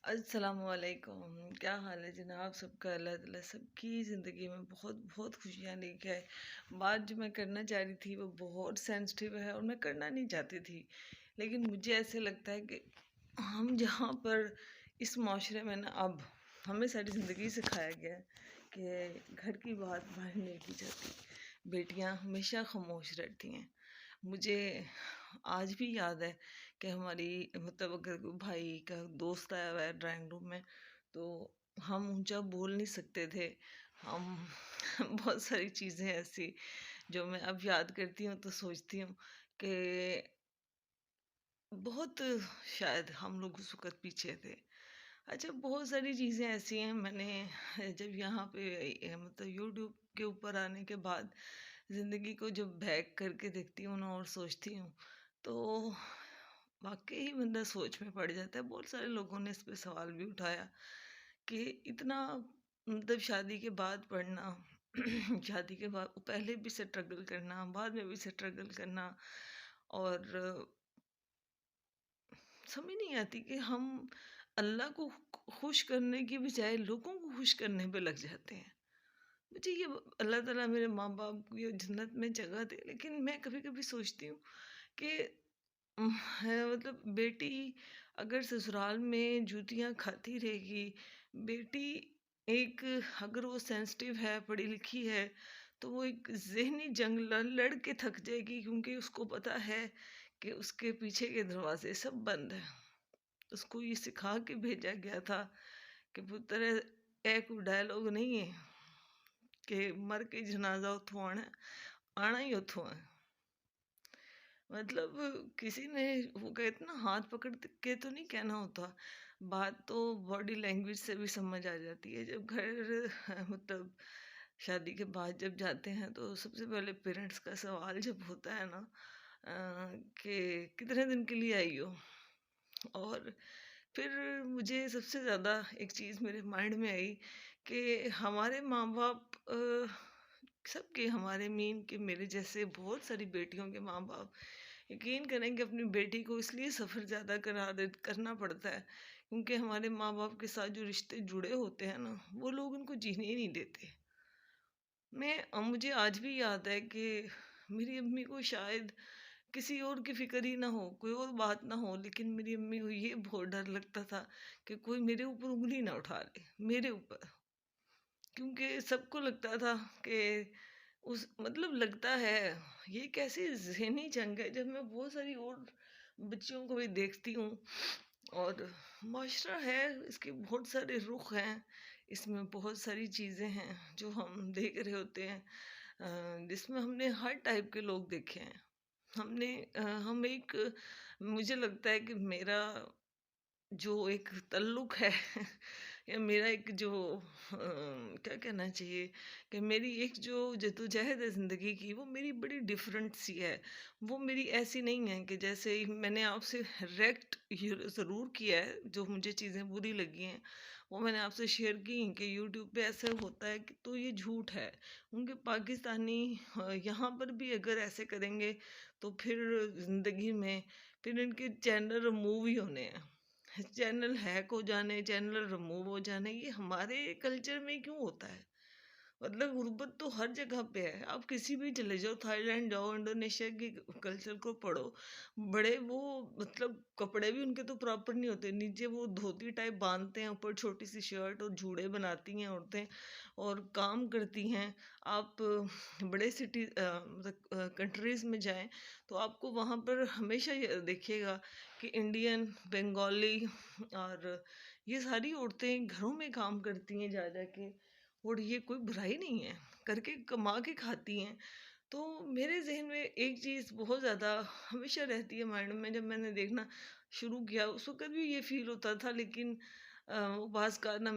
अस्सलामुअलैकुम। क्या हाल है जनाब सबका? अल्लाह ताला सबकी ज़िंदगी में बहुत बहुत खुशियाँ लेके आए। बात जो मैं करना चाह रही थी वो बहुत सेंसिटिव है और मैं करना नहीं चाहती थी, लेकिन मुझे ऐसे लगता है कि हम जहाँ पर इस माशरे में ना, अब हमें सारी ज़िंदगी सिखाया गया है कि घर की बात बाहर नहीं की जाती, बेटियाँ हमेशा खामोश रहती हैं। मुझे आज भी याद है कि हमारी मतलब अगर कोई भाई का दोस्त आया हुआ है ड्राइंग रूम में, तो हम ऊंचा बोल नहीं सकते थे। हम बहुत सारी चीज़ें ऐसी जो मैं अब याद करती हूँ तो सोचती हूँ कि बहुत शायद हम लोग उस वक़्त पीछे थे। अच्छा, बहुत सारी चीज़ें ऐसी हैं मैंने जब यहाँ पे मतलब यूट्यूब के ऊपर आने के बाद ज़िंदगी को जब बैक करके देखती हूँ ना और सोचती हूँ, तो वाक़ई ही बंदा सोच में पड़ जाता है। बहुत सारे लोगों ने इस पे सवाल भी उठाया कि इतना मतलब शादी के बाद पढ़ना शादी के बाद पहले भी स्ट्रगल करना, बाद में भी स्ट्रगल करना, और समझ नहीं आती कि हम अल्लाह को खुश करने की बजाय लोगों को खुश करने पे लग जाते हैं। मुझे ये अल्लाह ताला मेरे माँ बाप को ये जन्नत में जगह दे, लेकिन मैं कभी कभी सोचती हूँ कि है मतलब बेटी अगर ससुराल में जूतियाँ खाती रहेगी, बेटी एक अगर वो सेंसिटिव है, पढ़ी लिखी है, तो वो एक ज़हनी जंग लड़ के थक जाएगी, क्योंकि उसको पता है कि उसके पीछे के दरवाजे सब बंद हैं। उसको ये सिखा के भेजा गया था कि पुत्र, ए कोई डायलॉग नहीं है कि मर के जनाजा उथों आना, आना ही उथों है। मतलब किसी ने वो कहते ना, हाथ पकड़ के तो नहीं कहना होता, बात तो बॉडी लैंग्वेज से भी समझ आ जाती है। जब घर मतलब शादी के बाद जब जाते हैं तो सबसे पहले पेरेंट्स का सवाल जब होता है ना, कि कितने दिन के लिए आई हो। और फिर मुझे सबसे ज़्यादा एक चीज़ मेरे माइंड में आई कि हमारे माँ बाप सबके, हमारे मीन के मेरे जैसे बहुत सारी बेटियों के माँ बाप यकीन करें कि अपनी बेटी को इसलिए सफ़र ज़्यादा करना पड़ता है, क्योंकि हमारे माँ बाप के साथ जो रिश्ते जुड़े होते हैं ना, वो लोग उनको जीने ही नहीं देते। मुझे आज भी याद है कि मेरी अम्मी को शायद किसी और की फ़िक्र ही ना हो, कोई और बात ना हो, लेकिन मेरी अम्मी को ये बहुत डर लगता था कि कोई मेरे ऊपर उँगली ना उठा ले, मेरे ऊपर। क्योंकि सबको लगता था कि उस मतलब लगता है, ये कैसी ज़हनी जंग है जब मैं बहुत सारी और बच्चियों को भी देखती हूँ। और माशरा है, इसके बहुत सारे रुख हैं, इसमें बहुत सारी चीज़ें हैं जो हम देख रहे होते हैं, जिसमें हमने हर टाइप के लोग देखे हैं। हमने हम एक मुझे लगता है कि मेरा जो एक तल्लुक है या मेरा एक जो क्या कहना चाहिए, कि मेरी एक जो जद्दोजहद है ज़िंदगी की, वो मेरी बड़ी डिफरेंट सी है। वो मेरी ऐसी नहीं है कि जैसे ही मैंने आपसे रेक्ट ज़रूर किया है, जो मुझे चीज़ें बुरी लगी हैं वो मैंने आपसे शेयर की कि यूट्यूब पे ऐसा होता है कि, तो ये झूठ है। उनके पाकिस्तानी यहाँ पर भी अगर ऐसे करेंगे तो फिर ज़िंदगी में फिर इनके चैनल रिमूव ही होने हैं। चैनल हैक हो जाने, चैनल रिमूव हो जाने, ये हमारे कल्चर में क्यों होता है? मतलब गुर्बत तो हर जगह पे है। आप किसी भी चले जाओ, थाईलैंड जाओ, इंडोनेशिया की कल्चर को पढ़ो, बड़े वो मतलब कपड़े भी उनके तो प्रॉपर नहीं होते। नीचे वो धोती टाइप बांधते हैं, ऊपर छोटी सी शर्ट और जूड़े बनाती हैं औरतें और काम करती हैं। आप बड़े सिटी मतलब कंट्रीज़ में जाएँ तो आपको वहाँ पर हमेशा ये देखिएगा कि इंडियन, बंगाली और ये सारी औरतें घरों में काम करती हैं जा के, और ये कोई बुराई नहीं है, करके कमा के खाती हैं। तो मेरे ज़हन में एक चीज़ बहुत ज़्यादा हमेशा रहती है माइंड में, जब मैंने देखना शुरू किया उस वक़्त भी ये फ़ील होता था, लेकिन वो बाज़ का ना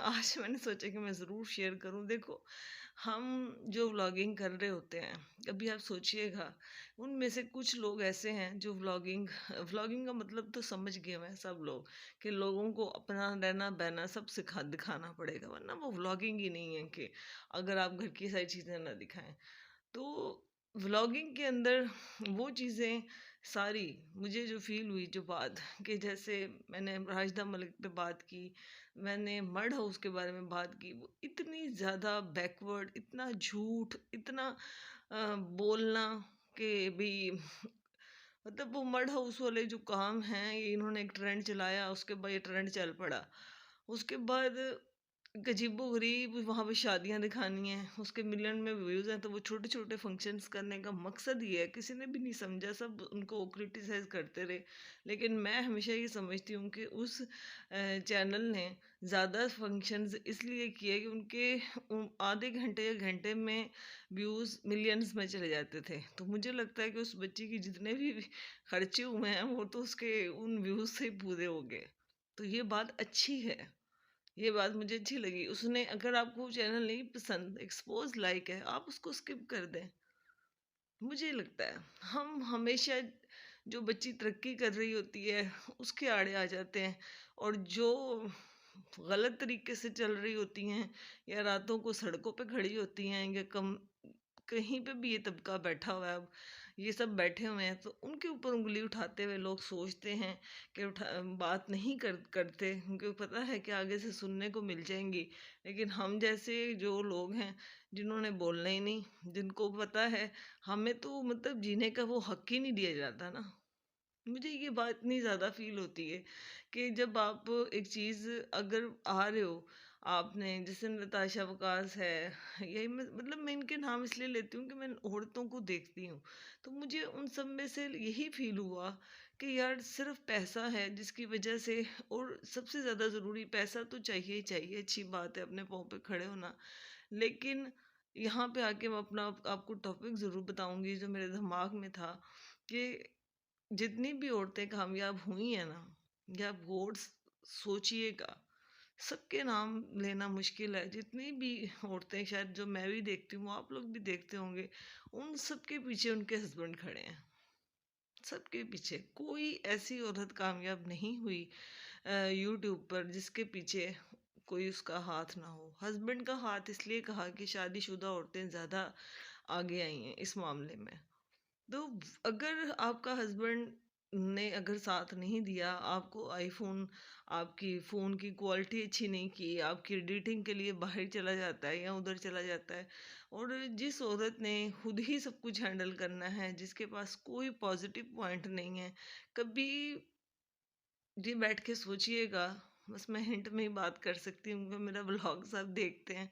आज मैंने सोचा कि मैं ज़रूर शेयर करूँ। देखो, हम जो व्लॉगिंग कर रहे होते हैं, कभी आप सोचिएगा, उनमें से कुछ लोग ऐसे हैं जो व्लॉगिंग व्लॉगिंग का मतलब तो समझ गए हैं सब लोग, कि लोगों को अपना रहना-बहना सब दिखाना पड़ेगा, वरना वो व्लॉगिंग ही नहीं है कि अगर आप घर की सारी चीज़ें ना दिखाएँ। तो व्लॉगिंग के अंदर वो चीज़ें सारी मुझे जो फ़ील हुई जो बात कि जैसे मैंने राशिदा मलिक पे बात की, मैंने मड हाउस के बारे में बात की, वो इतनी ज़्यादा बैकवर्ड, इतना झूठ, इतना बोलना कि भई मतलब वो मड हाउस वाले जो काम हैं, ये इन्होंने एक ट्रेंड चलाया, उसके बाद ये ट्रेंड चल पड़ा। उसके बाद एक अजीबो-गरीब वहाँ पे शादियाँ दिखानी हैं, उसके मिलियन में व्यूज़ हैं, तो वो छोटे-छोटे फंक्शंस करने का मकसद ये है, किसी ने भी नहीं समझा, सब उनको क्रिटिसाइज़ करते रहे। लेकिन मैं हमेशा ये समझती हूँ कि उस चैनल ने ज़्यादा फंक्शंस इसलिए किए कि उनके आधे घंटे या घंटे में व्यूज़ मिलियंस में चले जाते थे। तो मुझे लगता है कि उस बच्ची की जितने भी खर्चे हुए हैं, वो तो उसके उन व्यूज़ से ही पूरे हो गए। तो ये बात अच्छी है। ये बात मुझे अच्छी लगी। उसने अगर आपको वो चैनल नहीं पसंद, एक्सपोज़ लाइक है, आप उसको स्किप कर दें। मुझे लगता है, हम हमेशा जो बच्ची तरक्की कर रही होती है, उसके आड़े आ जाते हैं और जो गलत तरीके से चल रही होती हैं या रातों को सड़कों पे खड़ी होती हैं या कम कहीं पे भी ये तबका बैठा हुआ है अब, ये सब बैठे हुए हैं, तो उनके ऊपर उँगली उठाते हुए लोग सोचते हैं कि बात नहीं करते, उनको पता है कि आगे से सुनने को मिल जाएँगी। लेकिन हम जैसे जो लोग हैं, जिन्होंने बोलना ही नहीं, जिनको पता है हमें तो मतलब जीने का वो हक ही नहीं दिया जाता ना। मुझे ये बात इतनी ज़्यादा फ़ील होती है कि जब आप एक चीज़ अगर आ रहे हो, आपने जैसे नताशा वकास है, यही मैं मतलब मैं इनके नाम इसलिए लेती हूँ कि मैं औरतों को देखती हूँ, तो मुझे उन सब में से यही फ़ील हुआ कि यार सिर्फ पैसा है जिसकी वजह से, और सबसे ज़्यादा ज़रूरी पैसा तो चाहिए ही चाहिए, अच्छी बात है अपने पाँव पे खड़े होना। लेकिन यहाँ पे आके मैं अपना आपको टॉपिक ज़रूर बताऊँगी जो मेरे दिमाग में था कि जितनी भी औरतें कामयाब हुई हैं ना, या आप गौर सोचिएगा, सबके नाम लेना मुश्किल है। जितनी भी औरतें, शायद जो मैं भी देखती हूँ, आप लोग भी देखते होंगे, उन सबके पीछे उनके हस्बैंड खड़े हैं। सबके पीछे कोई ऐसी औरत कामयाब नहीं हुई यूट्यूब पर जिसके पीछे कोई उसका हाथ ना हो। हस्बैंड का हाथ इसलिए कहा कि शादीशुदा औरतें ज़्यादा आगे आई हैं इस मामले में। तो अगर आपका हस्बैंड ने अगर साथ नहीं दिया, आपको आईफ़ोन, आपकी फ़ोन की क्वालिटी अच्छी नहीं की, आपकी एडिटिंग के लिए बाहर चला जाता है या उधर चला जाता है, और जिस औरत ने खुद ही सब कुछ हैंडल करना है, जिसके पास कोई पॉज़िटिव पॉइंट नहीं है, कभी जी बैठ के सोचिएगा। बस मैं हिंट में ही बात कर सकती हूँ कि मेरा व्लॉग सब देखते हैं,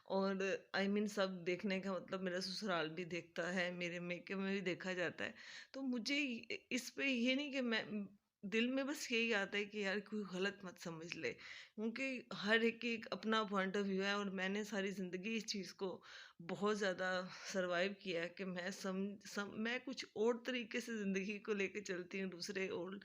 और आई मीन सब देखने का मतलब मेरा ससुराल भी देखता है, मेरे मेके में भी देखा जाता है। तो मुझे इस पे ये नहीं कि मैं दिल में बस यही आता है कि यार कोई गलत मत समझ ले, क्योंकि हर एक की एक अपना पॉइंट ऑफ व्यू है, और मैंने सारी ज़िंदगी इस चीज़ को बहुत ज़्यादा सरवाइव किया है कि मैं कुछ और तरीके से ज़िंदगी को लेके चलती हूँ, दूसरे और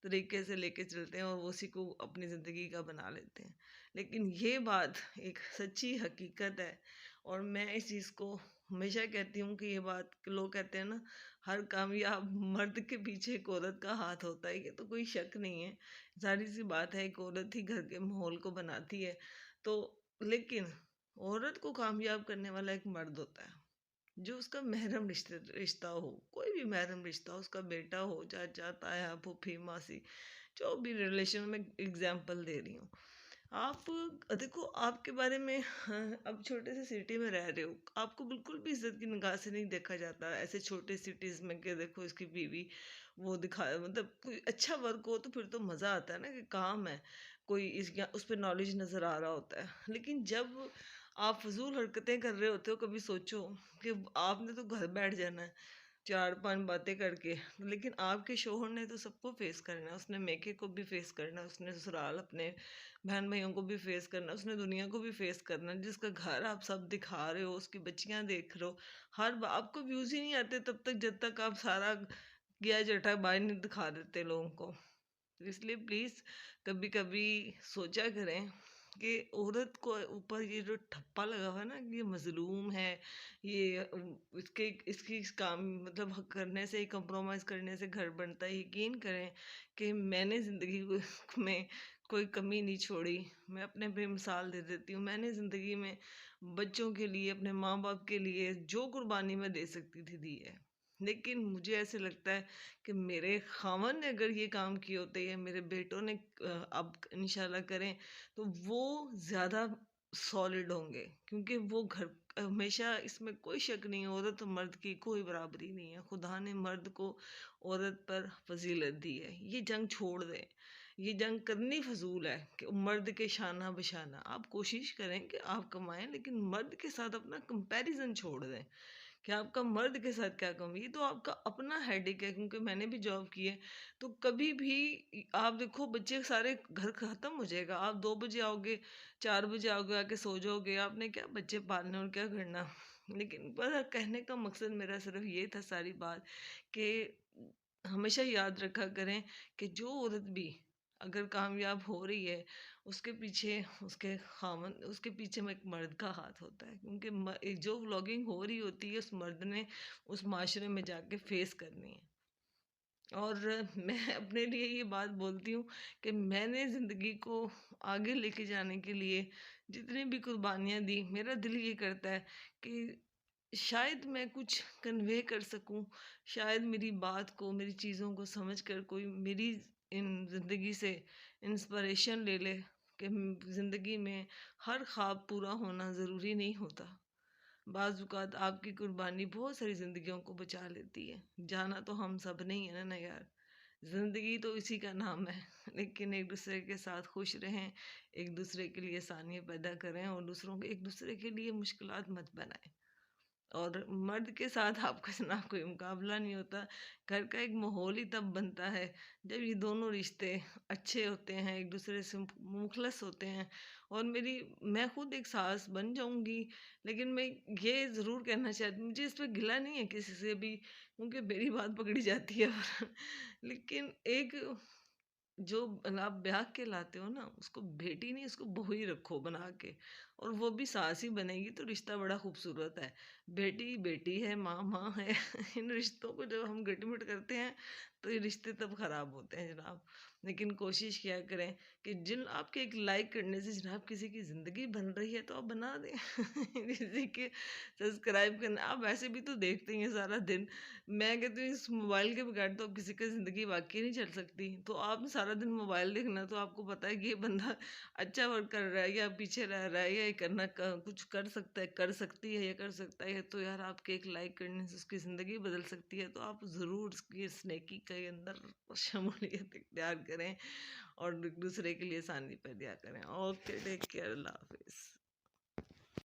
तरीके से लेके चलते हैं और वो उसी को अपनी ज़िंदगी का बना लेते हैं। लेकिन ये बात एक सच्ची हकीकत है, और मैं इस चीज़ को हमेशा कहती हूँ कि ये बात, लोग कहते हैं ना, हर कामयाब मर्द के पीछे एक औरत का हाथ होता है, ये तो कोई शक नहीं है। ज़ाहिर-सी बात है, एक औरत ही घर के माहौल को बनाती है। तो लेकिन औरत को कामयाब करने वाला एक मर्द होता है। जो उसका महरम रिश्ता हो, कोई भी महरम रिश्ता हो, उसका बेटा हो, चाचा, ताया, फूफी, मासी, जो भी रिलेशन में एग्जांपल दे रही हूँ। आप देखो, आपके बारे में हाँ, अब छोटे से सिटी में रह रहे हो, आपको बिल्कुल भी इज्जत की निगाह से नहीं देखा जाता ऐसे छोटे सिटीज़ में कि देखो इसकी बीवी, वो दिखा मतलब कोई अच्छा वर्क हो तो फिर तो मज़ा आता है ना कि काम है, कोई इस या उस पे नॉलेज नज़र आ रहा होता है। लेकिन जब आप फ़िज़ूल हरकतें कर रहे होते हो, कभी सोचो कि आपने तो घर बैठ जाना है 4-5 बातें करके, लेकिन आपके शौहर ने तो सबको फ़ेस करना है, उसने मेके को भी फ़ेस करना है, उसने ससुराल अपने बहन-भाइयों को भी फ़ेस करना है, उसने दुनिया को भी फ़ेस करना है, जिसका घर आप सब दिखा रहे हो, उसकी बच्चियाँ देख रहे हो, आपको व्यूज़ ही नहीं आते तब तक जब तक आप सारा गिया-चिट्ठा बाहर नहीं दिखा देते लोगों को। तो इसलिए प्लीज़ कभी-कभी सोचा करें कि औरत को ऊपर ये जो ठप्पा लगा हुआ है ना कि ये मज़लूम है, ये इसके इसकी इस काम मतलब करने से, कंप्रोमाइज़ करने से घर बनता है। यकीन करें कि मैंने ज़िंदगी में कोई कमी नहीं छोड़ी। मैं अपने बेमिसाल दे देती हूँ। मैंने ज़िंदगी में बच्चों के लिए, अपने माँ-बाप के लिए जो कुर्बानी मैं दे सकती थी, दी है। लेकिन मुझे ऐसे लगता है कि मेरे खामन ने अगर ये काम किए होते या मेरे बेटों ने अब इंशाल्लाह करें, तो वो ज़्यादा सॉलिड होंगे, क्योंकि वो घर हमेशा, इसमें कोई शक नहीं है, औरत और मर्द की कोई बराबरी नहीं है। खुदा ने मर्द को औरत पर फजीलत दी है। ये जंग छोड़ दें, ये जंग करनी फजूल है कि मर्द के शाना बशाना। आप कोशिश करें कि आप कमाएं, लेकिन मर्द के साथ अपना कंपैरिजन छोड़ दें कि आपका मर्द के साथ क्या कमी। ये तो आपका अपना हेडेक है, क्योंकि मैंने भी जॉब की है। तो कभी भी आप देखो, बच्चे सारे घर खत्म हो जाएगा, आप 2 बजे आओगे, 4 बजे आओगे, आके सो जाओगे, आपने क्या बच्चे पालने और क्या करना। लेकिन बस कहने का मकसद मेरा सिर्फ ये था सारी बात, कि हमेशा याद रखा करें कि जो औरत भी अगर कामयाब हो रही है, उसके पीछे उसके खामन, उसके पीछे में एक मर्द का हाथ होता है, क्योंकि जो व्लॉगिंग हो रही होती है उस मर्द ने उस माशरे में जाके फेस करनी है। और मैं अपने लिए ये बात बोलती हूँ कि मैंने ज़िंदगी को आगे लेके जाने के लिए जितनी भी कुर्बानियाँ दी, मेरा दिल ये करता है कि शायद मैं कुछ कन्वे कर सकूं, शायद मेरी बात को, मेरी चीज़ों को समझ कर कोई मेरी इन ज़िंदगी से इंस्पिरेशन ले ले कि ज़िंदगी में हर ख्वाब पूरा होना ज़रूरी नहीं होता। बाज़ आपकी कुर्बानी बहुत सारी ज़िंदगियों को बचा लेती है। जाना तो हम सब नहीं है ना यार, ज़िंदगी तो इसी का नाम है। लेकिन एक दूसरे के साथ खुश रहें, एक दूसरे के लिए आसानियाँ पैदा करें, और दूसरों को एक दूसरे के लिए मुश्किलात मत बनाएं। और मर्द के साथ आपका जनाब कोई मुकाबला नहीं होता। घर का एक माहौल ही तब बनता है जब ये दोनों रिश्ते अच्छे होते हैं, एक दूसरे से मुखलस होते हैं। और मैं खुद एक सास बन जाऊंगी, लेकिन मैं ये ज़रूर कहना चाहती हूँ, मुझे इस पे गिला नहीं है किसी से भी, क्योंकि मेरी बात पकड़ी जाती है और लेकिन एक जो आप ब्याह के लाते हो ना, उसको बेटी नहीं, उसको बहू ही रखो बना के, और वो भी सास ही बनेगी, तो रिश्ता बड़ा खूबसूरत है। बेटी बेटी है, माँ माँ है। इन रिश्तों को जब हम गटमुट करते हैं, तो ये रिश्ते तब खराब होते हैं जनाब। लेकिन कोशिश किया करें कि जिन आपके एक लाइक करने से जनाब किसी की ज़िंदगी बन रही है, तो आप बना दें। किसी के सब्सक्राइब करना, आप वैसे भी तो देखते ही हैं सारा दिन। मैं कहती हूँ इस मोबाइल के बगैर तो अब किसी की ज़िंदगी वाकई नहीं चल सकती। तो आप सारा दिन मोबाइल देखना, तो आपको पता है कि ये बंदा अच्छा वर्क कर रहा है या पीछे रह रहा है, या ये कुछ कर सकता है, कर सकती है, या कर सकता है, तो यार आपके एक लाइक करने से उसकी ज़िंदगी बदल सकती है। तो आप ज़रूर उसकी इस नेकी के अंदर शमूलियत इख्तियार करें, और एक दूसरे के लिए आसानी पैदा करें। ओके, टेक केयर, अल्लाह हाफिज़।